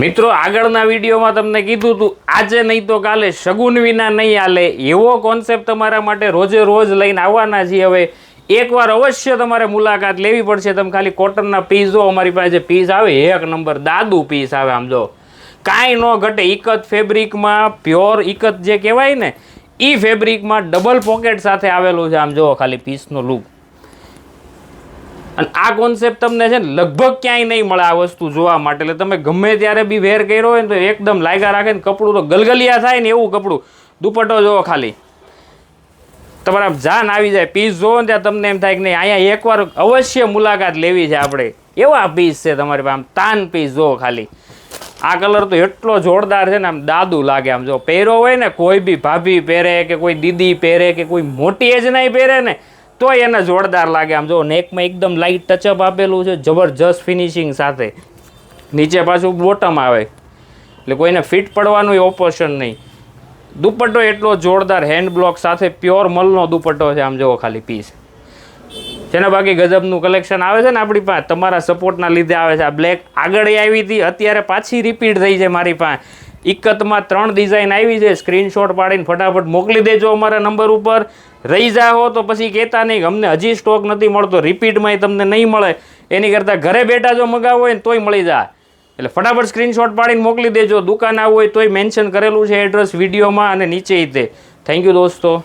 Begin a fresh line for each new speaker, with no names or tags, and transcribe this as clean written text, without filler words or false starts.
મિત્રો આગળના વિડીયોમાં તમને કીધું હતું આજે નહીં તો કાલે શગુન વિના નહીં હાલે એવો કોન્સેપ્ટ તમારા માટે રોજે રોજ લઈને આવવાના છીએ। હવે એકવાર અવશ્ય તમારે મુલાકાત લેવી પડશે। તમે ખાલી કોટનના પીસ જો, અમારી પાસે જે પીસ આવે એક નંબર દાદુ પીસ આવે, આમ જો કાંઈ ન ઘટે। ઇકત ફેબ્રિકમાં પ્યોર ઇકત જે કહેવાય ને એ ફેબ્રિકમાં ડબલ પોકેટ સાથે આવેલું છે। આમ જો ખાલી પીસનો લુક, અને આ કોન્સેપ્ટ તમને છે ને લગભગ ક્યાંય નહીં મળે આ વસ્તુ જોવા માટે। એટલે તમે ગમે ત્યારે બી વેર કર્યો હોય ને તો એકદમ લાગ્યા રાખે ને, કપડું તો ગલગલિયા થાય ને એવું કપડું। દુપટ્ટો જોવો ખાલી, તમારા જાન આવી જાય। પીસ જોવો ને ત્યાં તમને એમ થાય કે નહીં અહીંયા એકવાર અવશ્ય મુલાકાત લેવી છે આપણે, એવા પીસ છે તમારી પાસે। આમ તાન પીસ જોવો ખાલી, આ કલર તો એટલો જોરદાર છે ને, આમ દાદુ લાગે। આમ જો પહેરો હોય ને, કોઈ બી ભાભી પહેરે કે કોઈ દીદી પહેરે કે કોઈ મોટી એજ નહીં પહેરે ને તો એને જોરદાર લાગે। આમ જો નેકમાં એકદમ લાઇટ ટચઅપ આપેલું છે, જબરજસ્ત ફિનિશિંગ સાથે। નીચે પાછું બોટમ આવે એટલે કોઈને ફિટ પડવાનું ઓપોશન નહીં। દુપટ્ટો એટલો જોરદાર હેન્ડ બ્લોક સાથે પ્યોર મલનો દુપટ્ટો છે। આમ જુઓ ખાલી પીસ છે ને, બાકી ગજબનું કલેક્શન આવે છે ને આપણી પાસે, તમારા સપોર્ટના લીધે આવે છે। આ બ્લેક આગળ આવી હતી, અત્યારે પાછી રિપીટ થઈ છે મારી પાસે। ઇકતમાં 3 ડિઝાઇન આવી છે, સ્ક્રીનશોટ પાડીને ફટાફટ મોકલી દેજો અમારા નંબર ઉપર। રહી જાઓ તો પછી કહેતા નહીં અમને હજી સ્ટોક નથી મળતો, રિપીટમાં તમને નહીં મળે, એની કરતાં ઘરે બેઠા જો મગાવો હોય ને તોય મળી જાય। એટલે ફટાફટ સ્ક્રીનશોટ પાડીને મોકલી દેજો। દુકાન આવવું હોય તોય મેન્શન કરેલું છે એડ્રેસ વિડીયોમાં અને નીચે તે। થેન્ક યુ દોસ્તો।